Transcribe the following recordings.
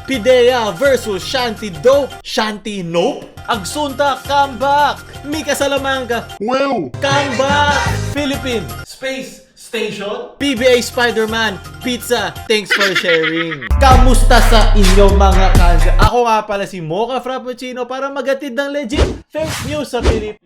Pidea versus Shanty Dope. Shanty Nope? Agsunta, comeback! Mika Salamanca, Wow! comeback! Philippine Space Station. PBA Spider-Man Pizza, thanks for sharing. Kamusta sa inyong mga kansa? Ako nga pala si Mocha Frappuccino para magatid ng legit fake news sa Pilipinas.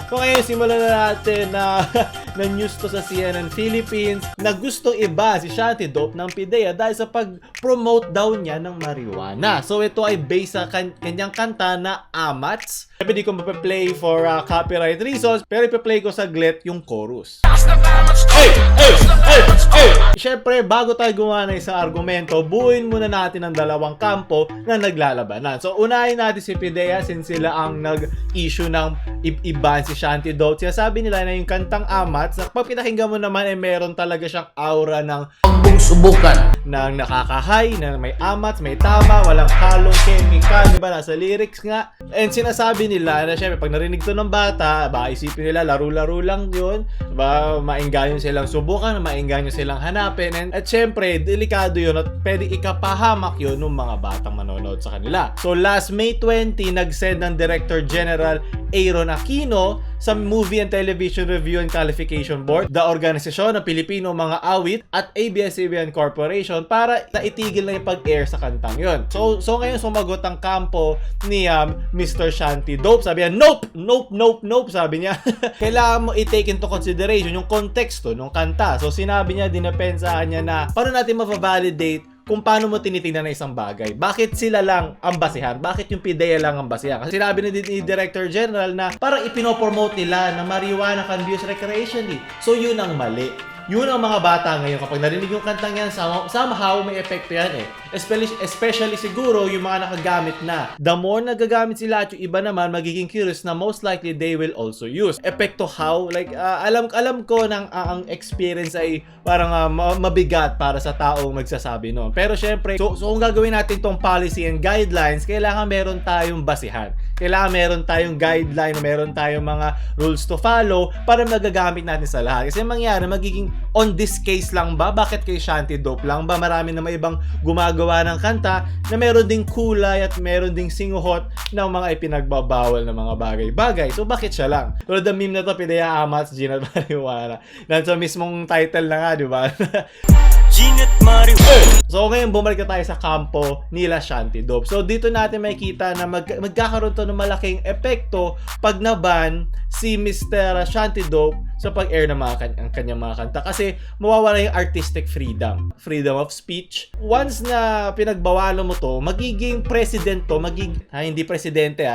So ngayon simulan na natin na news to sa CNN Philippines na gustong iba si Shanty Dope ng Pidea dahil sa pag-promote daw niya ng marijuana. So ito ay based sa kanyang kanta na Amats. Pwede ko mape-play for copyright reasons, pero ipe-play ko saglit yung chorus. Hey! Hey! Hey! Hey! Siyempre, bago tayo gumawa ng isang argumento, buuin muna natin ang dalawang kampo na naglalabanan. So unahin natin si Pidea since sila ang nag-issue ng iban si Shanty Dope. Siya sabi nila na yung kantang Amats, na pag pinakinggan mo naman ay meron talaga siyang aura ng Huwag subukan. ng nakakahay, na may amats, may tama, walang halong chemical, di ba? Nasa lyrics nga. And sinasabi nila na syempre pag narinig to ng bata, baka isipin nila laro-laro lang yun, ba maingganyo silang subukan, maingganyo silang hanapin. At syempre, delikado yun at pwede ikapahamak yun ng mga batang manonood sa kanila. So last May 20, nag-send ng Director General Aaron Aquino sa Movie and Television Review and Qualification Board, the organisasyon ng Pilipino Mga Awit at ABS-CBN Corporation para naitigil na yung pag-air sa kantang yun. So ngayon sumagot ang kampo ni Mr. Shanty Dope. Sabi niya, nope! Nope, nope, nope, sabi niya. Kailangan mo i-take into consideration yung konteksto ng kanta. So sinabi niya, dinapensahan niya na paano natin ma-validate kung paano mo tinitingnan na isang bagay. Bakit sila lang ang basihan? Bakit yung Pidea lang ang basihan? Kasi sinabi ni Director General na parang ipinopromote nila na marijuana can be used recreationally. So yun ang mali. Yun ang mga bata ngayon. Kapag narinig yung kantang yan, somehow may epekto yan eh. Especially siguro yung mga nakagamit na. The more nagagamit sila at yung iba naman magiging curious na most likely they will also use. Epekto how? Like, alam ko ng ang experience ay parang mabigat para sa taong magsasabi no. Pero syempre, so kung gagawin natin tong policy and guidelines, kailangan meron tayong basihan. Kailangan meron tayong guideline, meron tayong mga rules to follow para magagamit natin sa lahat. Kasi mangyari, magiging on this case lang ba? Bakit kay Shanty Dope lang ba? Marami na may ibang gumagawa ng kanta na meron ding kulay at meron ding singuhot ng mga ipinagbabawal na mga bagay-bagay. So bakit siya lang? Tulad ng meme na to, Pidea Amats, Ginat Marijuana. Nasa mismong title na nga, di ba? Ginat Marijuana. So ngayon bumalik na tayo sa kampo nila Shanty Dope. So dito natin makikita na magkakaroon to ng malaking epekto pag naban si Mr. Shanty Dope sa pag-air ng ang kanyang mga kanta kasi mawawala yung artistic freedom of speech. Once na pinagbawalan mo to, magiging president to, hindi presidente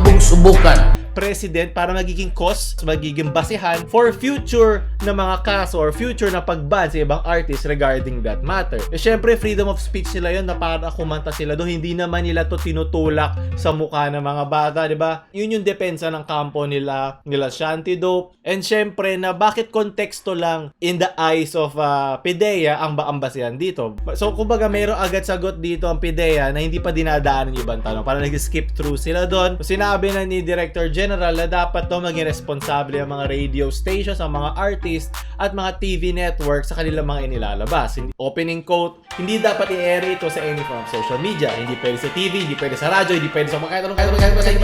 Huwag subukan. president para magiging cause, magiging basihan for future na mga kaso or future na pagban sa ibang artists regarding that matter. Eh syempre, freedom of speech nila yun na para kumanta sila doon. Hindi naman nila to tinutulak sa mukha ng mga bata, di ba? Yun yung depensa ng kampo nila Shanty Dope. And syempre, na bakit konteksto lang in the eyes of Pidea ang basihan dito. So, kumbaga, mayroong agad sagot dito ang Pidea na hindi pa dinadaan yung ibang tanong. Para nag-skip through sila doon. Sinabi na ni Director General na dapat to maging responsable ang mga radio stations, ang mga artists, at mga TV networks sa kanilang mga inilalabas. Opening quote, hindi dapat i-air ito sa any form of social media. Hindi pwede sa TV, hindi pwede sa radyo, hindi pwede sa mga kahit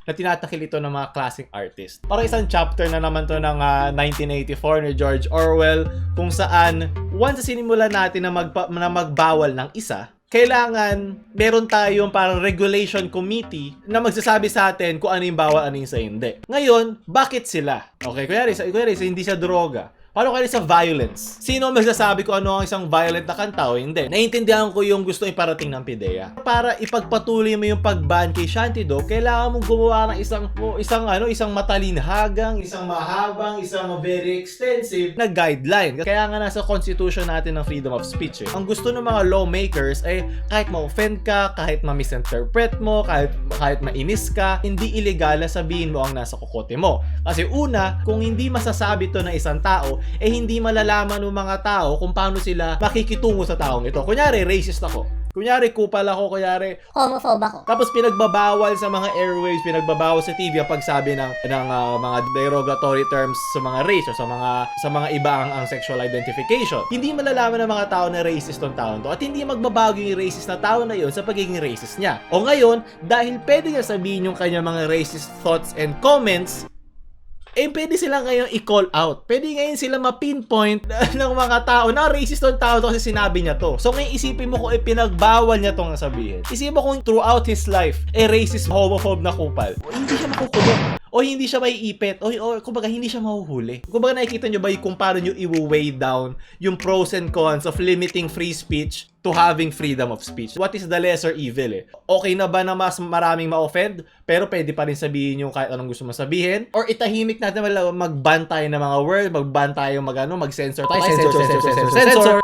na tinatakil ito ng mga classic artists. Parang isang chapter na naman to ng 1984 ni George Orwell kung saan once sinimulan natin na magbawal ng isa, kailangan meron tayong parang regulation committee na magsasabi sa atin kung ano yung bawal, ano yung sa hindi. Ngayon, bakit sila? Okay, kunyari hindi sa droga. Paano kaya sa violence? Sino magsasabi ko ano ang isang violent na kanta o hindi? Naiintindihan ko yung gusto iparating ng Pidea. Para ipagpatuloy mo yung pag-ban kay Shanty Dope, kailangan mong gumawa ng isang matalinhagang, isang mahabang, isang very extensive na guideline. Kaya nga nasa constitution natin ng freedom of speech. Ang gusto ng mga lawmakers ay kahit ma-offend ka, kahit ma-misinterpret mo, kahit mainis ka, hindi illegal na sabihin mo ang nasa kokote mo. Kasi una, kung hindi masasabi to ng isang tao, hindi malalaman ng mga tao kung paano sila makikitungo sa taong ito. Kunyari, racist ako. Kunyari, kupal ako, kunyari, Homophobe ako. tapos pinagbabawal sa mga airwaves, pinagbabawal sa TV ang pagsabi ng mga derogatory terms sa mga race o sa mga iba ang sexual identification. Hindi malalaman ng mga tao na racist tong tao to at hindi magbabago yung racist na tao na yun sa pagiging racist niya. O ngayon, dahil pwede niya sabihin yung kanyang mga racist thoughts and comments, pwede sila ngayon i-call out. Pwede ngayon sila ma-pinpoint ng mga tao na racist tong tao to kasi sinabi niya to. So ngayon isipin mo kung pinagbawal niya tong sabihin. Isipin mo kung throughout his life, racist, homophobe na kupal. Hindi siya makukulong. O hindi siya maiipit. O kumbaga hindi siya mahuhuli. Kumbaga nakikita nyo ba kung paano nyo i-weigh down yung pros and cons of limiting free speech to having freedom of speech. What is the lesser evil Okay na ba na mas maraming ma-offend, pero pwede pa rin sabihin yung kahit anong gusto mo sabihin? Or itahimik natin mag-ban tayo ng mga word, mag-ban tayo mag-censor tayo,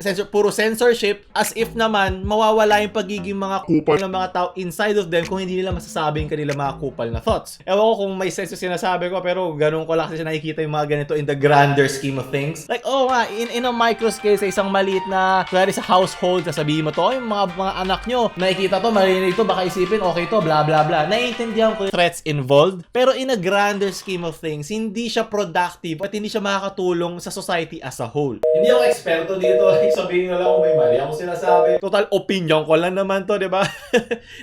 censor, puro censorship, as if naman mawawala yung pagiging mga kupal ng mga tao inside of them kung hindi nila masasabi yung kanila mga kupal na thoughts. Ewan ko kung may sense yung sinasabi ko, pero ganun ko lang kasi nakikita yung mga ganito in the grander scheme of things. Like, in a micro scale, sa isang maliit na, kaya sa household, sasabihin mo to, yung mga anak nyo, nakikita to, marinig to, baka isipin, okay to, blah, blah, blah. Naiintindihan ko yung threats involved, pero in a grander scheme of things, hindi siya productive at hindi siya makakatulong sa society as a whole. Hindi ako eksperto dito, sabihin na lang kung may mali ako sinasabi. Total opinion ko lang naman to, di ba?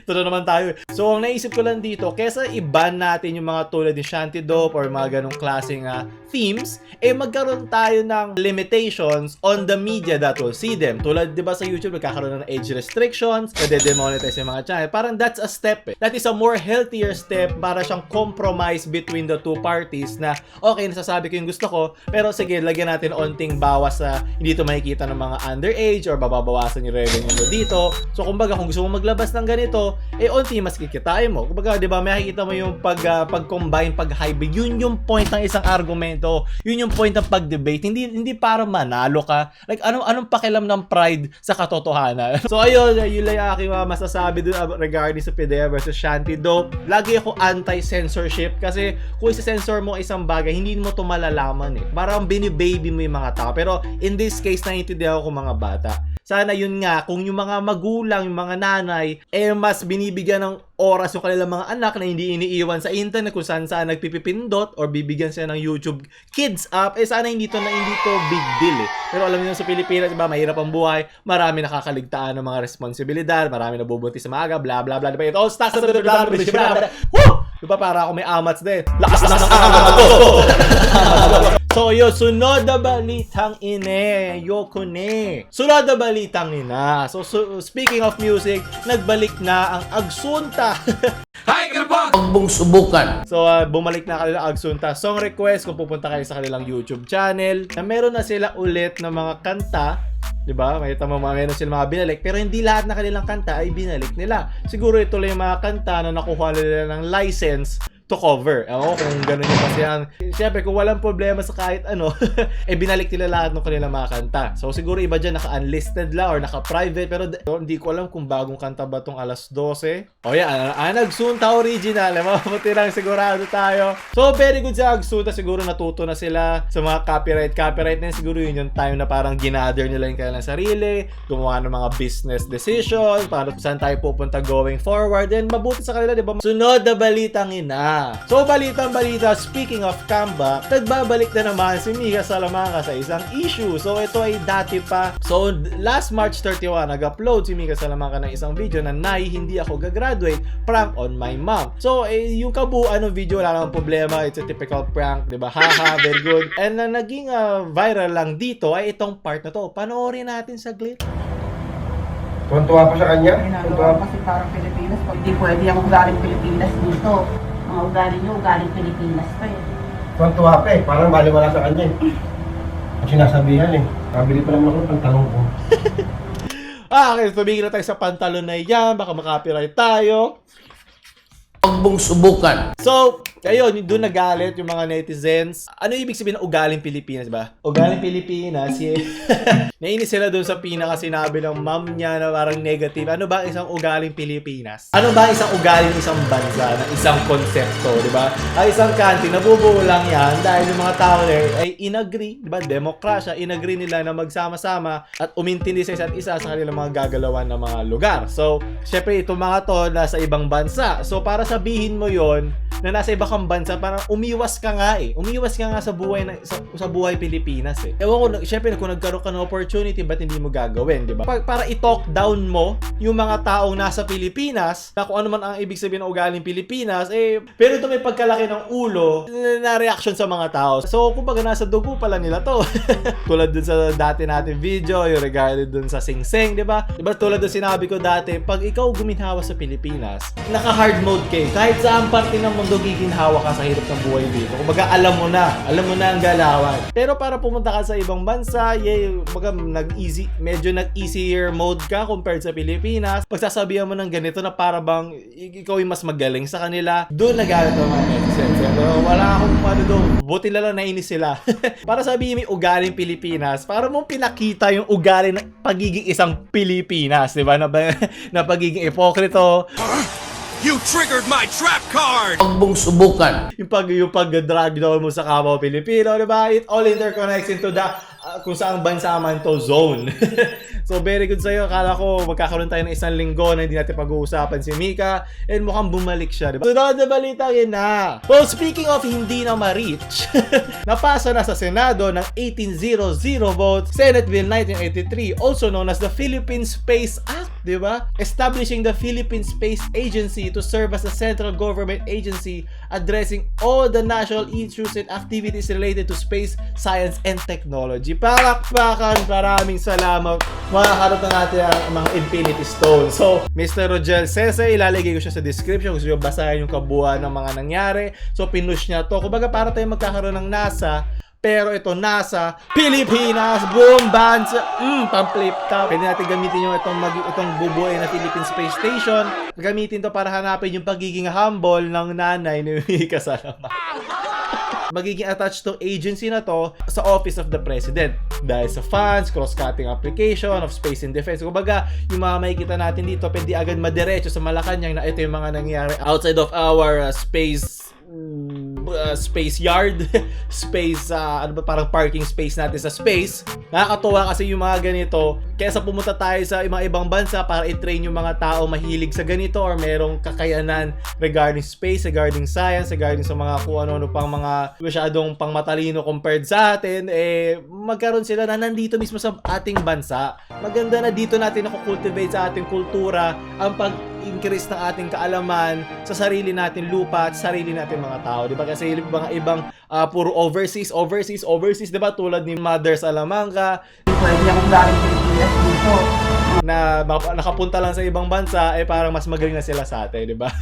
Ito na naman tayo. So, ang naisip ko lang dito, kesa i-ban natin yung mga tulad ni Shanty Dope or mga ganong klaseng themes, magkaroon tayo ng limitations on the media that will see them. Tulad, di ba sa YouTube, nagkakaroon ng age restrictions, nade-demonetize yung mga channel. Parang that's a step. That is a more healthier step para siyang compromise between the two parties na, okay, nasasabi ko yung gusto ko, pero sige, lagyan natin onting bawas sa hindi ito makikita ng mga underage or bababawasan yung revenue mo dito. So, kumbaga, kung gusto mo maglabas ng ganito, onti mas kikitain mo. Kumbaga, di ba, makikita mo yung pag-combine, pag-hybrid. Yun yung point ng isang argumento. Yun yung point ng pag-debate. Hindi para manalo ka. Like, anong pakialam ng pride sa katotohanan? So, ayun, yun lang yung aking masasabi dun regarding sa PDEA versus Shanty Dope. Lagi ako anti-censorship kasi kung isa-censor mo isang bagay, hindi mo to malalaman Parang binibaby mo yung mga tao. Pero in this case, naiintindihan ko mga bata. Sana yun nga, kung yung mga magulang, yung mga nanay, mas binibigyan ng oras yung kanilang mga anak na hindi iniiwan sa internet kung saan nagpipipindot or bibigyan sila ng YouTube Kids app, sana hindi to big deal Pero alam niyo sa Pilipinas, diba, mahirap ang buhay, marami nakakaligtaan ng mga responsibilidad, marami nabubuntis sa maaga, bla bla bla, diba? It all starts with bla bla bla. Woo! Diba, para ako may amats din. Lakas ng amat ko! So yun, sunod na balitang yoko ne. Sunod na balitang ina. So speaking of music, nagbalik na ang Agsunta. Huwag mong subukan. So bumalik na kanilang Agsunta song request kung pupunta kayo sa kanilang YouTube channel. Na meron na sila ulit ng mga kanta. Diba? May meron sila mga binalik. Pero hindi lahat na kanilang kanta ay binalik nila. Siguro ito lang yung mga kanta na nakuha nila ng license to cover. Kung gano'n yung kasi siyempre, kung walang problema sa kahit ano, binalik nila lahat ng kanilang mga kanta. So, siguro iba dyan naka-unlisted la or naka-private, pero hindi ko alam kung bagong kanta ba itong alas 12. Agsunta original. Mabuti lang, sigurado tayo. So, very good sa Agsunta. Siguro natuto na sila sa mga copyright na siguro yun yung time na parang ginather nila yung kanilang sarili, gumawa ng mga business decisions, para saan tayo pupunta going forward. And mabuti sa kanila, diba? Sunod na balitang ina. So, balitang-balita, speaking of comeback, nagbabalik na naman si Mika Salamanca sa isang issue. So, ito ay dati pa. So, last March 31, nag-upload si Mika Salamanca ng isang video na hindi ako gagraduate, prank on my mom. So, yung kabuuan ng video, wala namang problema. It's a typical prank, diba? Haha, very good. And naging viral lang dito ay itong part na to. Panoorin natin saglit. Tuwan-tuwa pa sa kanya? Ginagawa kasi parang Pilipinas. Pag di pwede ang ugaling Pilipinas dito. Mga ugali nyo, ugaling Pilipinas pa Tuwan-tuwa pa parang baliwala sa kanya Ang sinasabihan Kabili pa naman ako ng pantalong ko. Okay, tumigil na tayo sa pantalon na yan. Baka makapiright tayo. Huwag mong subukan. So, ayun, doon nagalit yung mga netizens. Ano ibig sabihin ng ugaling Pilipinas ba? Ugaling Pilipinas, nainis sila doon sa pinaka-sinabi ng mom niya na parang negative. Ano ba isang ugaling Pilipinas? Ano ba isang ugaling isang bansa na isang konsepto, di ba? Ay isang country, nabubuo lang yan dahil yung mga tao ay inagree, di ba? Demokrasya, inagree nila na magsama-sama at umintindi sa isa't isa sa kanilang mga gagalawan ng mga lugar. So, syempre itong mga to nasa ibang bansa. So, para sabihin mo yon na nasa iba kang bansa, parang umiwas ka nga eh. Umiwas ka nga sa buhay sa buhay Pilipinas eh. Ewan ko, syempre kung nagkaroon ka ng opportunity, ba't hindi mo gagawin, di ba? Para i-talk down mo yung mga taong nasa Pilipinas, na kung ano man ang ibig sabihin ng ugaling Pilipinas, eh, pero ito may pagkalaki ng ulo na reaction sa mga tao. So, kumbaga nasa dugo pala nila to. Tulad dun sa dati natin video, yung regarding dun sa Sing Sing, di ba? Di ba tulad dun sinabi ko dati, pag ikaw guminhawa sa Pilipinas, naka-hard mode kayo. Kahit saan parte ng mundo giginhawa ka sa hirap ng buhay dito. Kumbaga alam mo na ang galawan. Pero para pumunta ka sa ibang bansa, kumbaga medyo nag-easier mode ka compared sa Pilipinas. Pagsasabihan mo ng ganito na para bang ikaw yung mas magaling sa kanila, doon nagalit ang mga netizens. Pero wala akong doon. Buti na lang nainis sila. Para sabihin may ugaling Pilipinas, para mong pinakita yung ugali ng pagiging isang Pilipinas, di ba? Na pagiging ipokrito. You triggered my trap card! Huwag mong subukan. Yung pag-drag down mo sa kapwa Pilipino, di ba? It all interconnects into the kung saang bansa man to zone. So, very good sa'yo. Akala ko magkakaroon tayo ng isang linggo na hindi natin pag-uusapan si Mika. And mukhang bumalik siya, di ba? Sunod na balita yun na. Well, speaking of hindi na ma-reach, napasa na sa Senado ng 1800 vote Senate Bill 1983, also known as the Philippine Space Act, di ba? Establishing the Philippine Space Agency to serve as a central government agency addressing all the national issues and activities related to space, science, and technology. Palakpakan, maraming salamat. Makakaroon na natin ang mga Infinity Stone. So, Mr. Rogel Sese, ilalagay ko siya sa description kung gusto nyo basahin yung kabuuan ng mga nangyari. So, pinush niya to. Kumbaga, para tayo magkakaroon ng NASA, pero ito NASA, Pilipinas, boom, bands, pang-flip top. Pwede natin gamitin yung itong bubuhay na Philippine Space Station. Gamitin to para hanapin yung pagiging humble ng nanay ni Mika Salamat. Magiging attached to agency na to sa Office of the President dahil sa funds, cross-cutting application of space and defense. Kumbaga, yung mga makikita natin dito, pwede agad madiretso sa Malacanang na ito yung mga nangyari outside of our space yard, space, parang parking space natin sa space. Nakakatuwa kasi yung mga ganito, kaysa pumunta tayo sa mga ibang bansa para i-train yung mga tao mahilig sa ganito or merong kakayanan regarding space, regarding science, regarding sa mga kung ano-ano pang mga masyadong pang matalino compared sa atin, magkaroon sila na nandito mismo sa ating bansa. Maganda na dito natin nakukultivate sa ating kultura ang pag-increase ng ating kaalaman sa sarili natin lupa at sarili natin mga tao, di ba? Kasi mga ibang puro overseas, di ba? Tulad ni Mother Salamanca, Pwede akong galing Pilipinas dito. na nakapunta lang sa ibang bansa, parang mas magaling na sila sa atin, di ba?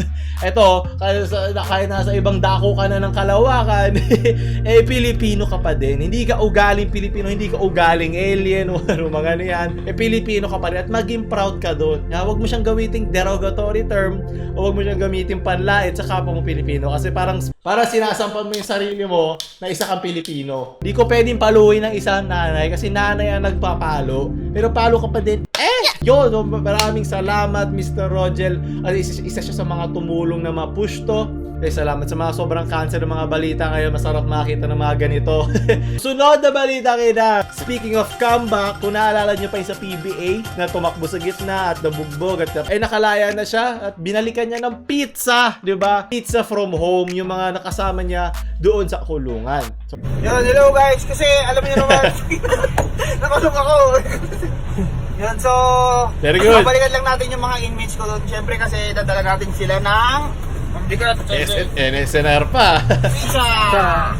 Eto, kahit nasa ibang dako ka na ng kalawakan, Pilipino ka pa din. Hindi ka ugaling Pilipino, hindi ka ugaling alien o ano mga yan. Pilipino ka pa rin at maging proud ka doon. Huwag mo siyang gamiting derogatory term o huwag mo siyang gamiting panlait sa kapwa mo Pilipino kasi parang sinasampan mo yung sarili mo na isa kang Pilipino. Di ko pwedeng paluin ng isang nanay kasi nanay ang nagpapalo. Pero palo ka pa din. Yun, so, maraming salamat Mr. Rogel. Isa siya sa mga tumulong na ma-push to. Salamat sa mga sobrang cancer ng mga balita. Kaya masarap makita ng mga ganito. Sunod na balita kita. Speaking of comeback, kung naalala nyo pa yung sa PBA na tumakbo sa gitna at nabugbog at nakalaya na siya at binalikan niya ng pizza, di ba? Pizza from home, yung mga nakasama niya doon sa kulungan. So, Hello guys, kasi alam niyo naman, nakulong ako. Yun, so, very good. babalikan lang natin yung mga inmates ko doon. Siyempre kasi dadala natin sila ng bigat. NSNR pa. Pizza!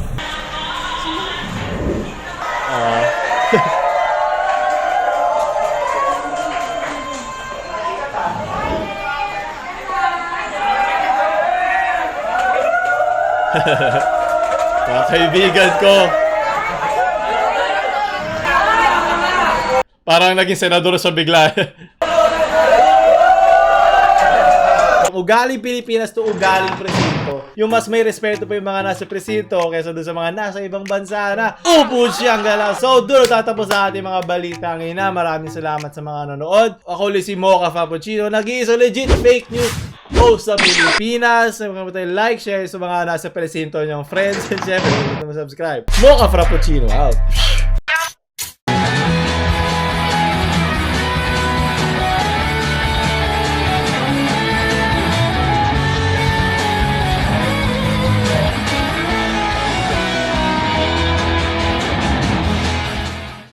Mga kaibigan ko. Parang naging senador sa bigla. ugaling Pilipinas to ugaling presinto. Yung mas may respeto pa yung mga nasa presinto kaysa doon sa mga nasa ibang bansa na upo siyang gala. So, doon tatapos sa ating mga balitang ina. Maraming salamat sa mga nanonood. Ako ulit si Mocha Frappuccino, nag-iisa legit fake news host sa Pilipinas. Huwag tayo like, share sa mga nasa presinto niyong friends. And syempre, huwag mo subscribe. Mocha Frappuccino out.